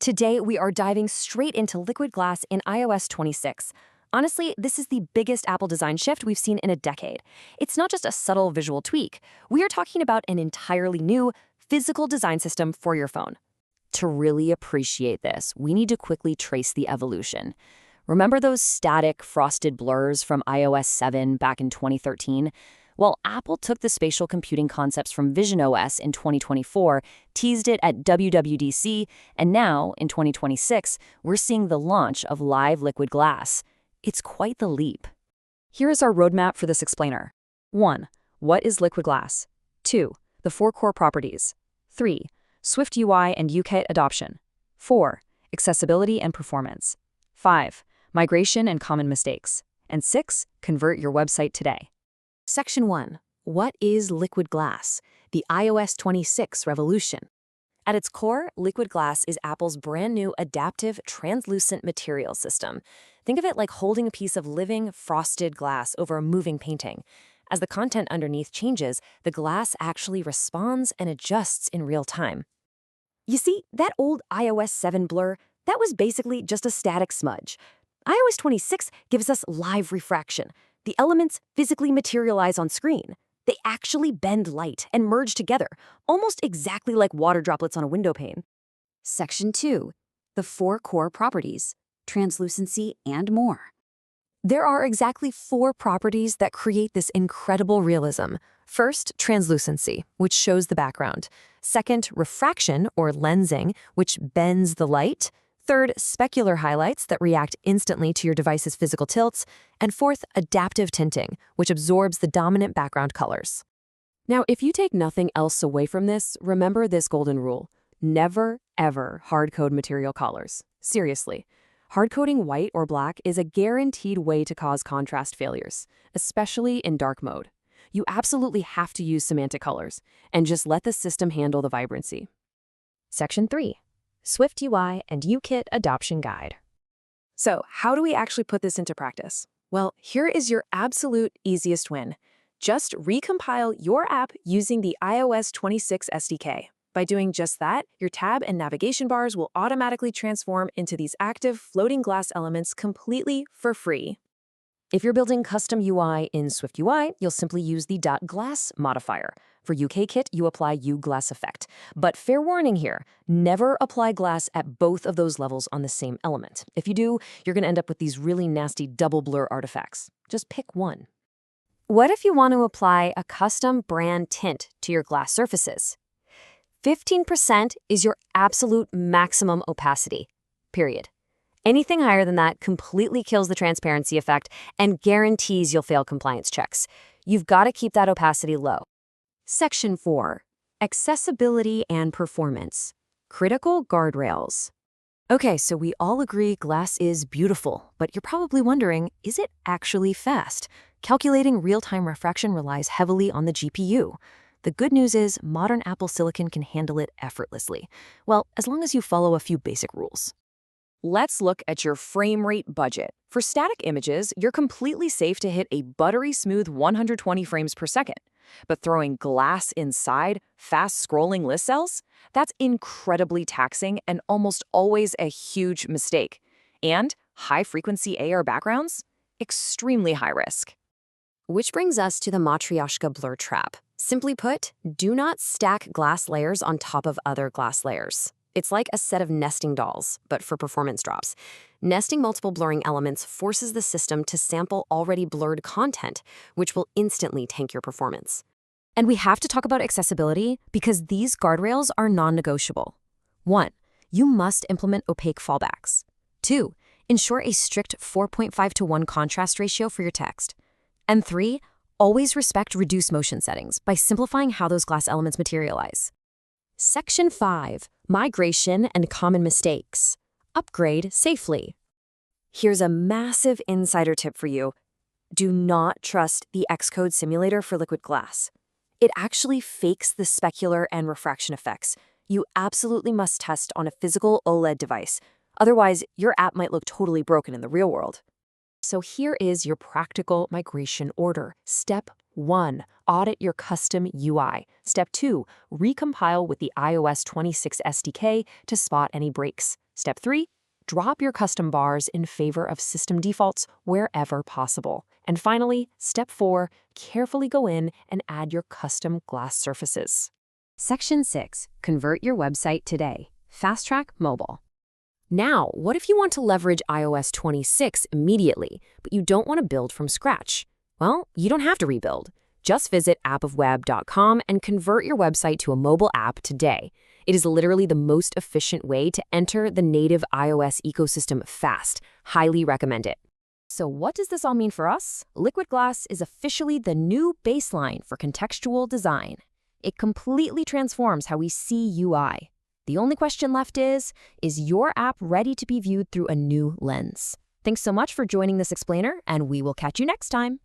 Today, we are diving straight into Liquid Glass in iOS 26. Honestly, this is the biggest Apple design shift we've seen in a decade. It's not just a subtle visual tweak. We are talking about an entirely new physical design system for your phone. To really appreciate this, we need to quickly trace the evolution. Remember those static, frosted blurs from iOS 7 back in 2013? Well, Apple took the spatial computing concepts from visionOS in 2024, teased it at WWDC, and now, in 2026, we're seeing the launch of live liquid glass. It's quite the leap. Here is our roadmap for this explainer. 1. What is liquid glass? 2. The 4 core properties. 3. SwiftUI and UIKit adoption. 4. Accessibility and performance. 5. Migration and common mistakes. And 6. Convert your website today. Section 1. What is liquid glass? The iOS 26 revolution. At its core, liquid glass is Apple's brand new adaptive translucent material system. Think of it like holding a piece of living, frosted glass over a moving painting. As the content underneath changes, the glass actually responds and adjusts in real time. You see, that old iOS 7 blur, that was basically just a static smudge. iOS 26 gives us live refraction. The elements physically materialize on screen. They actually bend light and merge together, almost exactly like water droplets on a window pane. Section 2. The 4 core properties, translucency and more. There are exactly 4 properties that create this incredible realism. First, translucency, which shows the background. Second, refraction, or lensing, which bends the light. Third, specular highlights that react instantly to your device's physical tilts. And fourth, adaptive tinting, which absorbs the dominant background colors. Now, if you take nothing else away from this, remember this golden rule. Never, ever hard-code material colors. Seriously. Hard-coding white or black is a guaranteed way to cause contrast failures, especially in dark mode. You absolutely have to use semantic colors, and just let the system handle the vibrancy. Section 3. SwiftUI and UIKit Adoption Guide. So, how do we actually put this into practice? Well, here is your absolute easiest win. Just recompile your app using the iOS 26 SDK. By doing just that, your tab and navigation bars will automatically transform into these active floating glass elements completely for free. If you're building custom UI in SwiftUI, you'll simply use the .glass modifier. For UIKit, you apply UIGlassEffect. But fair warning here, never apply glass at both of those levels on the same element. If you do, you're going to end up with these really nasty double blur artifacts. Just pick one. What if you want to apply a custom brand tint to your glass surfaces? 15% is your absolute maximum opacity, period. Anything higher than that completely kills the transparency effect and guarantees you'll fail compliance checks. You've got to keep that opacity low. Section 4. Accessibility and performance. Critical guardrails. Okay, so we all agree glass is beautiful, but you're probably wondering, is it actually fast? Calculating real-time refraction relies heavily on the GPU. The good news is modern Apple Silicon can handle it effortlessly. Well, as long as you follow a few basic rules. Let's look at your frame rate budget. For static images, you're completely safe to hit a buttery smooth 120 frames per second. But throwing glass inside fast-scrolling list cells? That's incredibly taxing and almost always a huge mistake. And high-frequency AR backgrounds? Extremely high risk. Which brings us to the Matryoshka blur trap. Simply put, do not stack glass layers on top of other glass layers. It's like a set of nesting dolls, but for performance drops. Nesting multiple blurring elements forces the system to sample already blurred content, which will instantly tank your performance. And we have to talk about accessibility because these guardrails are non-negotiable. 1. You must implement opaque fallbacks. 2. Ensure a strict 4.5:1 contrast ratio for your text. And 3. Always respect reduce motion settings by simplifying how those glass elements materialize. Section 5. Migration and common mistakes. Upgrade safely. Here's a massive insider tip for you. Do not trust the Xcode simulator for liquid glass. It actually fakes the specular and refraction effects. You absolutely must test on a physical OLED device. Otherwise, your app might look totally broken in the real world. So here is your practical migration order. Step 1. Audit your custom UI. Step 2. Recompile with the iOS 26 SDK to spot any breaks. Step 3. Drop your custom bars in favor of system defaults wherever possible. And finally, Step 4. Carefully go in and add your custom glass surfaces. Section 6. Convert your website today. Fast Track Mobile. Now, what if you want to leverage iOS 26 immediately, but you don't want to build from scratch? Well, you don't have to rebuild. Just visit appofweb.com and convert your website to a mobile app today. It is literally the most efficient way to enter the native iOS ecosystem fast. Highly recommend it. So what does this all mean for us? Liquid Glass is officially the new baseline for contextual design. It completely transforms how we see UI. The only question left is your app ready to be viewed through a new lens? Thanks so much for joining this explainer, and we will catch you next time.